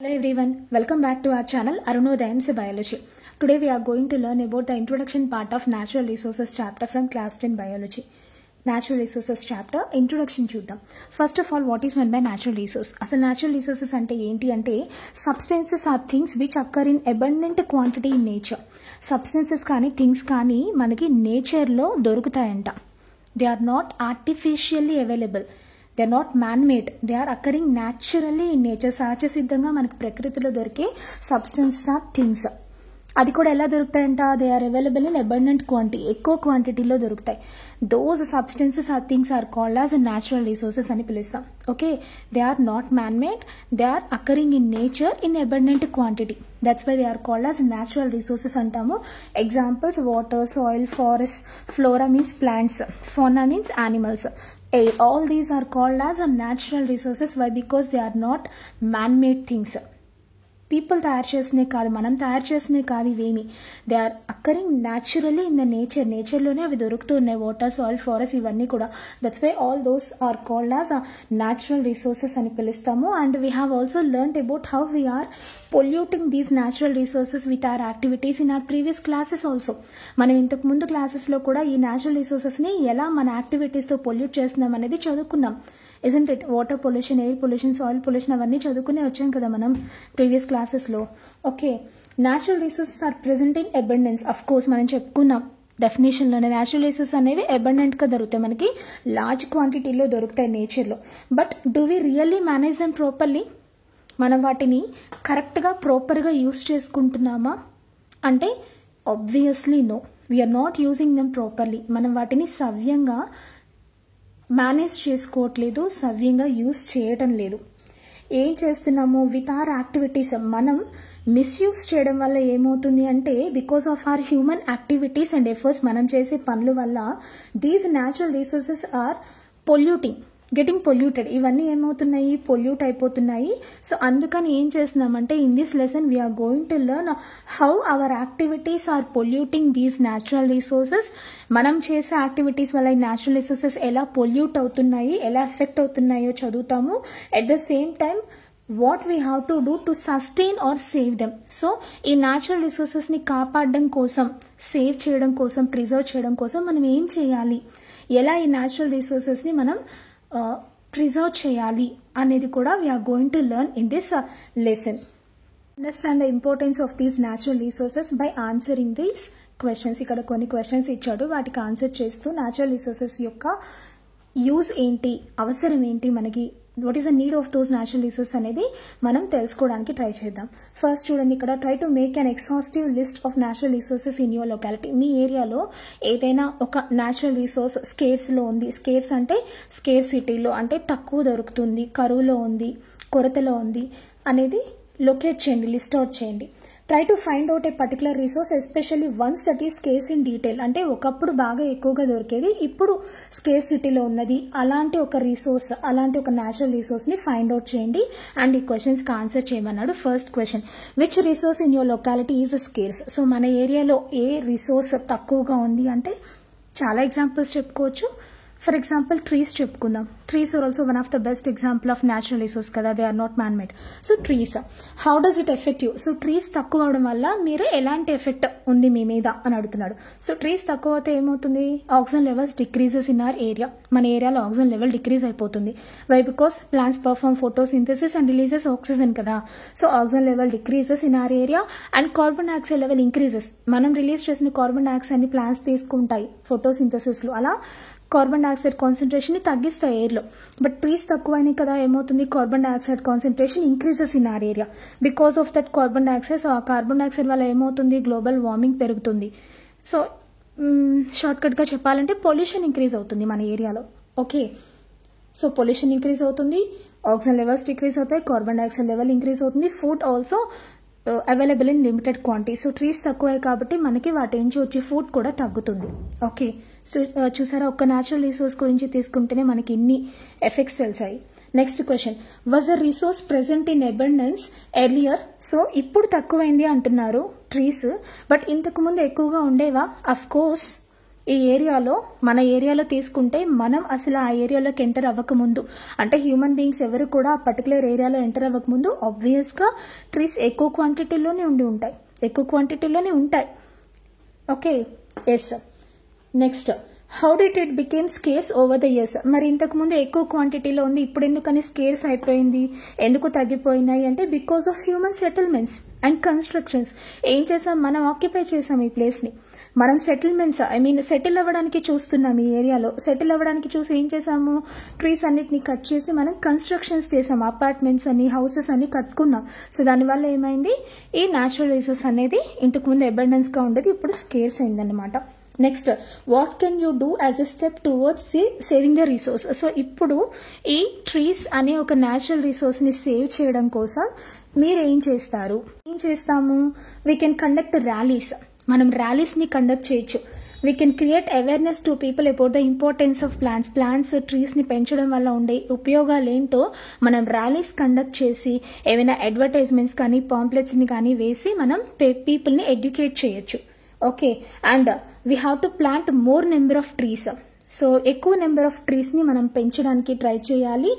Hello everyone, welcome back to our channel Arunodayam's Biology. Today we are going to learn about the introduction part of Natural Resources chapter from class 10 Biology. Natural Resources chapter introduction చూద్దాం. First of all, what is meant by natural resource? అసలు natural resources అంటే ఏంటి అంటే substances are things which occur in abundant quantity in nature. Substances కానీ things కానీ మనకి నేచర్లో దొరుకుతాయంట. They are not artificially available. They are not man-made. They are occurring naturally in nature. సహజసిద్ధంగా మనకు ప్రకృతిలో దొరికే substances are things. అది కూడా ఎలా దొరుకుతాయంట? They are available in abundant quantity, ఎక్కువ క్వాంటిటీలో దొరుకుతాయి. Those substances or things are called as natural resources అని పిలుస్తాం. Okay, they are not man made, they are occurring in nature in abundant quantity. That's why they are called as natural resources అంటాము. Examples water, soil, forest, flora means plants, fauna means animals. All these are called as a natural resources. Why? Because they are not man-made things. People తయారు చేసినే కాదు, మనం తయారు చేసినే కాదు ఇవేమి. They are occurring naturally in the నేచర్లోనే అవి దొరుకుతూ ఉన్నాయి. వాటర్, సాయిల్, ఫారెస్ట్ ఇవన్నీ కూడా. That's why all those are called as natural resources అని పిలుస్తాము. And we have also learned about how we are polluting these natural resources with our activities in our previous classes also. మనం ఇంతకు ముందు క్లాసెస్లో కూడా ఈ న్యాచురల్ రిసోర్సెస్ని ఎలా మన యాక్టివిటీస్తో పొల్యూట్ చేస్తున్నాం అనేది చదువుకున్నాం. Isn't it? Water pollution, air pollution, soil pollution అవన్నీ చదువుకునే వచ్చాం కదా మనం ప్రీవియస్ క్లాసెస్లో. Okay, natural resources are present in abundance. Of course మనం చెప్పుకున్నాం డెఫినేషన్లోనే న్యాచురల్ రిసోర్సెస్ అనేవి అబండెంట్గా దొరుకుతాయి, మనకి లార్జ్ క్వాంటిటీలో దొరుకుతాయి నేచర్లో. But do we really manage them properly? మనం వాటిని కరెక్ట్గా ప్రాపర్గా యూజ్ చేసుకుంటున్నామా అంటే obviously no, we are not using them properly. మనం వాటిని సవ్యంగా మేనేజ్ చేసుకోవట్లేదు, సవ్యంగా యూజ్ చేయటం లేదు. ఏం చేస్తున్నాము? విత్ అవర్ యాక్టివిటీస్ మనం మిస్యూజ్ చేయడం వల్ల ఏమవుతుంది అంటే because of our human activities and efforts, మనం చేసే పనుల వల్ల these natural resources are getting polluted. ఇవన్నీ ఏమవుతున్నాయి? పొల్యూట్ అయిపోతున్నాయి. సో అందుకని ఏం చేస్తున్నామంటే in this lesson we are going to learn how our activities are polluting these natural resources. మనం చేసే యాక్టివిటీస్ వల్ల ఈ న్యాచురల్ రిసోర్సెస్ ఎలా పొల్యూట్ అవుతున్నాయి, ఎలా ఎఫెక్ట్ అవుతున్నాయో చదువుతాము. At the same time what we have to do to sustain or save them. So ఈ న్యాచురల్ రిసోర్సెస్ని కాపాడడం కోసం, సేవ్ చేయడం కోసం, ప్రిజర్వ్ చేయడం కోసం మనం ఏం చేయాలి, ఎలా ఈ న్యాచురల్ రిసోర్సెస్ని మనం ప్రిజర్వ్ చేయాలి అనేది కూడా we are going to learn in this lesson. Understand the importance of these natural resources by answering these questions. ఇక్కడ కొన్ని క్వశ్చన్స్ ఇచ్చాడు, వాటికి ఆన్సర్ చేస్తూ న్యాచురల్ రిసోర్సెస్ యొక్క యూజ్ ఏంటి, అవసరం ఏంటి, మనకి what is the need of those natural resources అనేది మనం తెలుసుకోవడానికి ట్రై చేద్దాం. ఫస్ట్ చూడండి, ఇక్కడ try to make an exhaustive list of natural resources in your locality. మీ ఏరియాలో ఏదైనా ఒక న్యాచురల్ రిసోర్స్ స్కేర్స్లో ఉంది, స్కేర్స్ అంటే స్కేర్ సిటీలో అంటే తక్కువ దొరుకుతుంది, కరువులో ఉంది, కొరతలో ఉంది అనేది లొకేట్ చేయండి, లిస్ట్ అవుట్ చేయండి. Try to find out A particular resource especially once that is scares in detail. అంటే ఒకప్పుడు బాగా ఎక్కువగా దొరికేది ఇప్పుడు స్కేర్ సిటీలో ఉన్నది, అలాంటి ఒక రిసోర్స్, అలాంటి ఒక న్యాచురల్ రిసోర్స్ని ఫైండ్ అవుట్ చేయండి. అండ్ ఈ క్వశ్చన్స్కి ఆన్సర్ చేయమన్నాడు. First question, which resource in your locality is scares. So మన ఏరియాలో ఏ రిసోర్స్ తక్కువగా ఉంది అంటే చాలా ఎగ్జాంపుల్స్ చెప్పుకోవచ్చు. ఫర్ ఎగ్జాంపుల్ ట్రీస్ చెప్పుకుందాం. Trees are also one of the best example of natural resource కదా, they are not man made. So trees, how does it affect you? So trees తక్కువ అవడం వల్ల మీరు ఎలాంటి ఎఫెక్ట్ ఉంది మీ మీద అని అడుగుతున్నాడు. సో ట్రీస్ తక్కువ అయితే ఏమవుతుంది? Oxygen levels decreases in our area. మన ఏరియాలో ఆక్సిజన్ లెవెల్ డిక్రీజ్ అయిపోతుంది. Why? Because plants perform photosynthesis and releases oxygen కదా. So oxygen level decreases in our area and carbon dioxide level increases. మనం release చేసిన carbon dioxide ని plants తీసుకుంటాయి ఫోటోసింథసిస్లో, అలా కార్బన్ డైఆక్సైడ్ కాన్సన్ట్రేషన్ ని తగ్గిస్తాయి ఎయిర్లో. బట్ ట్రీస్ తక్కువైనా కదా ఏమవుతుంది? Carbon dioxide concentration increases in our area. Because of that carbon dioxide, so ఆ కార్బన్ డైఆక్సైడ్ వల్ల ఏమవుతుంది? గ్లోబల్ వార్మింగ్ పెరుగుతుంది. సో షార్ట్కట్గా చెప్పాలంటే పొల్యూషన్ ఇంక్రీజ్ అవుతుంది మన ఏరియాలో. ఓకే, సో పొల్యూషన్ ఇంక్రీజ్ అవుతుంది, ఆక్సిజన్ లెవెల్స్ డిక్రీజ్ అవుతాయి, కార్బన్ డైఆక్సైడ్ లెవెల్ ఇంక్రీజ్ అవుతుంది, food also available in limited quantity. So trees తక్కువే కాబట్టి మనకి వాటి నుంచి వచ్చే ఫుడ్ కూడా తగ్గుతుంది. ఓకే, సో చూసారా, ఒక న్యాచురల్ రిసోర్స్ గురించి తీసుకుంటేనే మనకి ఇన్ని ఎఫెక్ట్స్ తెలిసాయి. Next question, was a resource present in abundance earlier. So ఇప్పుడు తక్కువైంది అంటున్నారు ట్రీస్, బట్ ఇంతకు ముందు ఎక్కువగా ఉండేవా? అఫ్ కోర్స్ ఈ ఏరియాలో మన ఏరియాలో తీసుకుంటే మనం అసలు ఆ ఏరియాలోకి ఎంటర్ అవ్వకముందు అంటే హ్యూమన్ బీయింగ్స్ ఎవరు కూడా ఆ పర్టికులర్ ఏరియాలో ఎంటర్ అవ్వకముందు ఆబ్వియస్గా ట్రీస్ ఎక్కువ క్వాంటిటీలోనే ఉంటాయి. Okay, yes. Next, how did it became scarce over the years? మరి ఇంతకుముందు ఎక్కువ క్వాంటిటీలో ఉంది, ఇప్పుడు ఎందుకని స్కేర్స్ అయిపోయింది, ఎందుకు తగ్గిపోయినాయి అంటే because of human settlements and constructions. ఏం చేసాం, మనం ఆక్యుపై చేసాం ఈ ప్లేస్ని. మనం సెటిల్ అవ్వడానికి చూస్తున్నాం ఈ ఏరియాలో. సెటిల్ అవ్వడానికి చూసి ఏం చేసాము, ట్రీస్ అన్నిటిని కట్ చేసి మనం కన్స్ట్రక్షన్స్ చేసాం, అపార్ట్మెంట్స్ అని హౌసెస్ అని కట్టుకున్నాం. సో దానివల్ల ఏమైంది, ఈ న్యాచురల్ రిసోర్స్ అనేది ఇంతకుముందు అబండెన్స్గా ఉండేది, ఇప్పుడు స్కేర్స్ అయిందన్నమాట. Next, what can you do as a step towards saving the resource? So ఇప్పుడు ఈ ట్రీస్ అనే ఒక న్యాచురల్ రిసోర్స్ని సేవ్ చేయడం కోసం మీరు ఏం చేస్తాము, వీ కెన్ కండక్ట్ ర్యాలీస్. మనం ర్యాలీస్ని కండక్ట్ చేయొచ్చు. We can create awareness to people about the importance of plants ట్రీస్ని పెంచడం వల్ల ఉండే ఉపయోగాలు ఏంటో మనం ర్యాలీస్ కండక్ట్ చేసి ఏమైనా అడ్వర్టైజ్మెంట్స్ కానీ పాంప్లెట్స్ని కానీ వేసి మనం పీపుల్ని ఎడ్యుకేట్ చేయొచ్చు. Okay, and we have to plant more number of trees. So ఎక్కువ నెంబర్ ఆఫ్ ట్రీస్ని మనం పెంచడానికి ట్రై చేయాలి.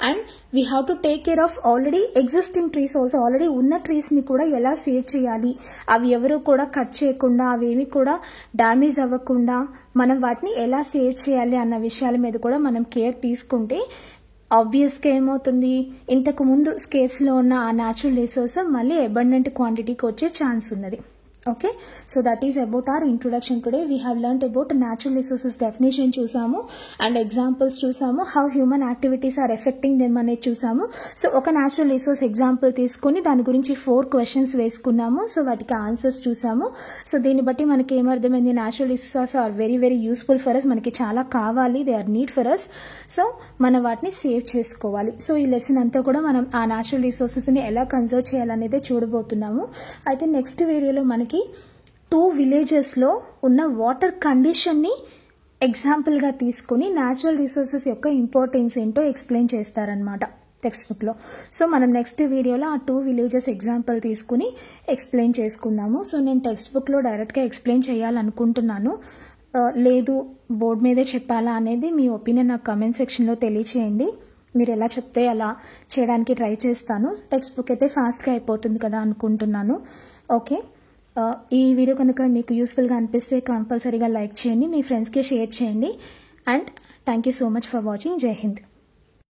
And we have to take care of already existing trees also. Already ఉన్న ట్రీస్ని కూడా ఎలా సేవ్ చేయాలి, అవి ఎవరు కూడా కట్ చేయకుండా, అవేమి కూడా డ్యామేజ్ అవ్వకుండా మనం వాటిని ఎలా సేవ్ చేయాలి అన్న విషయాల మీద కూడా మనం కేర్ తీసుకుంటే ఆబ్వియస్గా ఏమవుతుంది, ఇంతకు ముందు స్కేర్స్లో ఉన్న ఆ న్యాచురల్ రిసోర్స్ మళ్ళీ అబండెంట్ క్వాంటిటీకి వచ్చే ఛాన్స్ ఉన్నది. Okay, so that is about our introduction today. We have learnt about natural resources definition చూసాము and examples చూసాము, how human activities are affecting them అనేది చూసాము. సో ఒక natural resource example తీసుకుని దాని గురించి 4 questions వేసుకున్నాము. సో వాటికి ఆన్సర్స్ చూసాము. సో దీన్ని బట్టి మనకి ఏమర్థమైంది, natural resources are very very useful for us. మనకి చాలా కావాలి, they are need for us. So మనం వాటిని సేవ్ చేసుకోవాలి. సో ఈ లెసన్ అంతా కూడా మనం ఆ న్యాచురల్ రిసోర్సెస్ని ఎలా కన్సర్వ్ చేయాలనేదే చూడబోతున్నాము. అయితే నెక్స్ట్ వీడియోలో మనకి 2 విలేజెస్లో ఉన్న వాటర్ కండిషన్ని ఎగ్జాంపుల్గా తీసుకుని న్యాచురల్ రిసోర్సెస్ యొక్క ఇంపార్టెన్స్ ఏంటో ఎక్స్ప్లెయిన్ చేస్తారనమాట టెక్స్ట్ బుక్లో. సో మనం నెక్స్ట్ వీడియోలో ఆ 2 విలేజెస్ ఎగ్జాంపుల్ తీసుకుని ఎక్స్ప్లెయిన్ చేసుకుందాము. సో నేను టెక్స్ట్ బుక్లో డైరెక్ట్గా ఎక్స్ప్లెయిన్ చేయాలనుకుంటున్నాను, లేదు బోర్డు మీదే చెప్పాలా అనేది మీ ఒపీనియన్ నాకు కమెంట్ సెక్షన్లో తెలియచేయండి. మీరు ఎలా చెప్తే అలా చేయడానికి ట్రై చేస్తాను. టెక్స్ట్ బుక్ అయితే ఫాస్ట్గా అయిపోతుంది కదా అనుకుంటున్నాను. ఓకే, ఈ వీడియో కనుక మీకు యూస్ఫుల్గా అనిపిస్తే కంపల్సరీగా లైక్ చేయండి, మీ ఫ్రెండ్స్కి షేర్ చేయండి. And thank you so much for watching. జై హింద్.